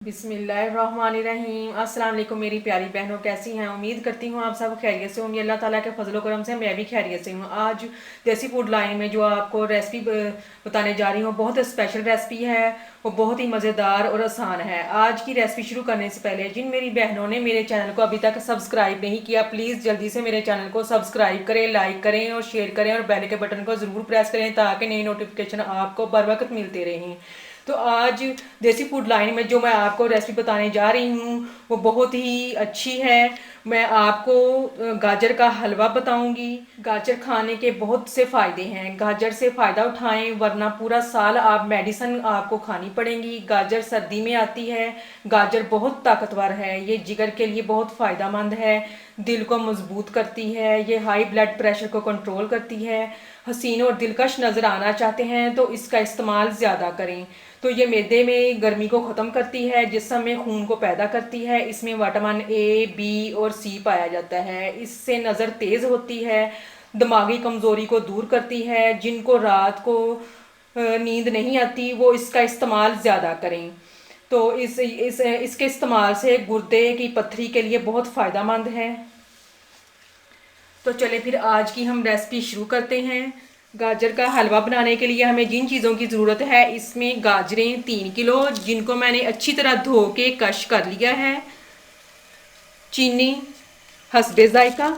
बिस्मिल्लाहिर्रहमानिर्रहीम। अस्सलाम वालेकुम मेरी प्यारी बहनों, कैसी हैं? उम्मीद करती हूँ आप सब खैरियत से होंगे। अल्लाह ताला के फजल करम से मैं भी खैरियत से हूँ। आज देसी फूड लाइन में जो आपको रेसिपी बताने जा रही हूँ बहुत स्पेशल रेसिपी है, वो बहुत ही मज़ेदार और आसान है। आज की रेसिपी शुरू करने से पहले जिन मेरी बहनों ने मेरे चैनल को अभी तक सब्सक्राइब नहीं किया, प्लीज़ जल्दी से मेरे चैनल को सब्सक्राइब करें, लाइक करें और शेयर करें और बेल के बटन को ज़रूर प्रेस करें ताकि नई नोटिफिकेशन आपको बर वक्त मिलते रहें। तो आज देसी फूड लाइन में जो मैं आपको रेसिपी बताने जा रही हूँ वो बहुत ही अच्छी है। मैं आपको गाजर का हलवा बताऊंगी। गाजर खाने के बहुत से फ़ायदे हैं, गाजर से फ़ायदा उठाएं वरना पूरा साल आप मेडिसिन आपको खानी पड़ेगी। गाजर सर्दी में आती है, गाजर बहुत ताकतवर है, ये जिगर के लिए बहुत फ़ायदेमंद है, दिल को मजबूत करती है, ये हाई ब्लड प्रेशर को कंट्रोल करती है। हसीन और दिलकश नज़र आना चाहते हैं तो इसका इस्तेमाल ज़्यादा करें। तो ये मैदे में गर्मी को ख़त्म करती है, जिस्म में खून को पैदा करती है। इसमें विटामिन ए, बी और सी पाया जाता है। इससे नज़र तेज़ होती है, दिमागी कमज़ोरी को दूर करती है। जिनको रात को नींद नहीं आती वो इसका इस्तेमाल ज़्यादा करें। तो इसके इस्तेमाल से गुर्दे की पथरी के लिए बहुत फ़ायदेमंद है। तो चले फिर आज की हम रेसिपी शुरू करते हैं। गाजर का हलवा बनाने के लिए हमें जिन चीज़ों की ज़रूरत है, इसमें गाजरें 3 किलो जिनको मैंने अच्छी तरह धो के कश कर लिया है, चीनी हस्बे ज़ायका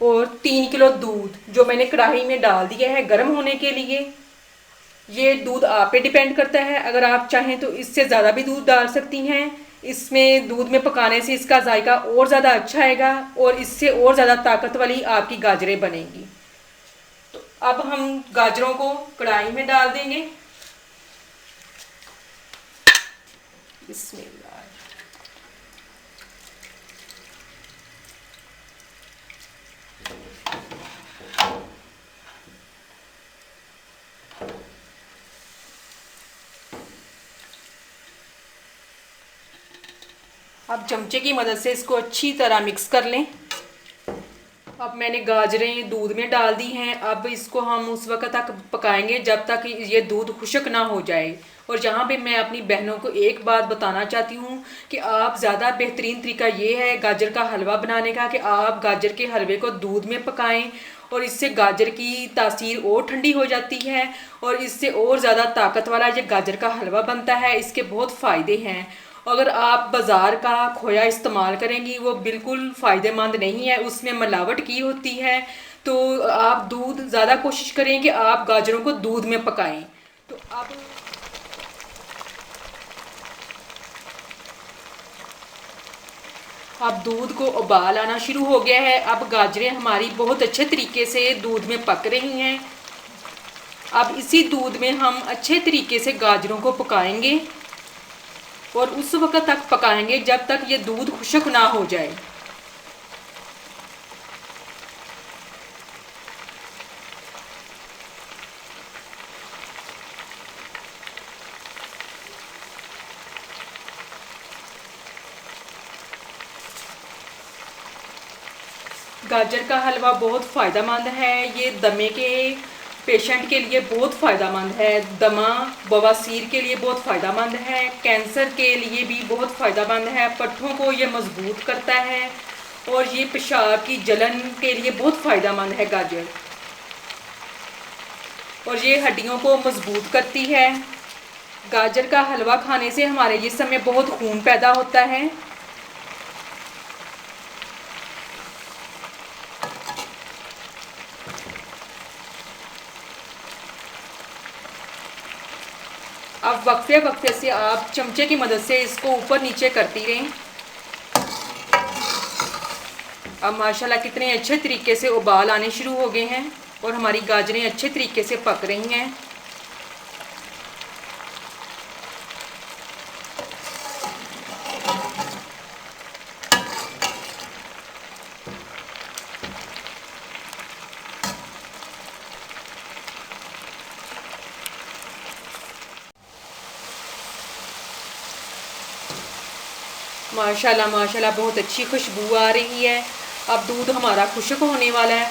और 3 किलो दूध जो मैंने कढ़ाई में डाल दिया है गर्म होने के लिए। ये दूध आप पे डिपेंड करता है, अगर आप चाहें तो इससे ज़्यादा भी दूध डाल सकती हैं। इसमें दूध में पकाने से इसका जायका और ज़्यादा अच्छा आएगा और इससे और ज़्यादा ताकत वाली आपकी गाजरें बनेंगी। तो अब हम गाजरों को कढ़ाई में डाल देंगे। बिस्मिल्लाह। अब चमचे की मदद से इसको अच्छी तरह मिक्स कर लें। अब मैंने गाजरें दूध में डाल दी हैं। अब इसको हम उस वक्त तक पकाएंगे जब तक ये दूध खुश्क ना हो जाए। और यहाँ पे मैं अपनी बहनों को एक बात बताना चाहती हूँ कि आप ज़्यादा बेहतरीन तरीका ये है गाजर का हलवा बनाने का कि आप गाजर के हलवे को दूध में पकाएं और इससे गाजर की तासीर और ठंडी हो जाती है और इससे और ज़्यादा ताकत वाला ये गाजर का हलवा बनता है। इसके बहुत फ़ायदे हैं। अगर आप बाज़ार का खोया इस्तेमाल करेंगी वो बिल्कुल फ़ायदेमंद नहीं है, उसमें मिलावट की होती है। तो आप दूध ज़्यादा कोशिश करें कि आप गाजरों को दूध में पकाएं। तो अब दूध को उबाल आना शुरू हो गया है। अब गाजरें हमारी बहुत अच्छे तरीके से दूध में पक रही हैं। अब इसी दूध में हम अच्छे तरीके से गाजरों को पकाएंगे और उस वक्त तक पकाएंगे जब तक ये दूध खुश्क ना हो जाए। गाजर का हलवा बहुत फ़ायदेमंद है, ये दमे के पेशेंट के लिए बहुत फ़ायदेमंद है, दमा बवासीर के लिए बहुत फ़ायदेमंद है, कैंसर के लिए भी बहुत फ़ायदेमंद है, पट्ठों को ये मजबूत करता है और ये पेशाब की जलन के लिए बहुत फ़ायदेमंद है गाजर। और ये हड्डियों को मजबूत करती है। गाजर का हलवा खाने से हमारे जिस्म में बहुत खून पैदा होता है। अब वक्फे वक्फे से आप चमचे की मदद से इसको ऊपर नीचे करती रहें। अब माशाल्लाह कितने अच्छे तरीके से उबाल आने शुरू हो गए हैं और हमारी गाजरें अच्छे तरीके से पक रही हैं। माशाल्लाह माशाल्लाह बहुत अच्छी खुशबू आ रही है। अब दूध हमारा खुश्क होने वाला है।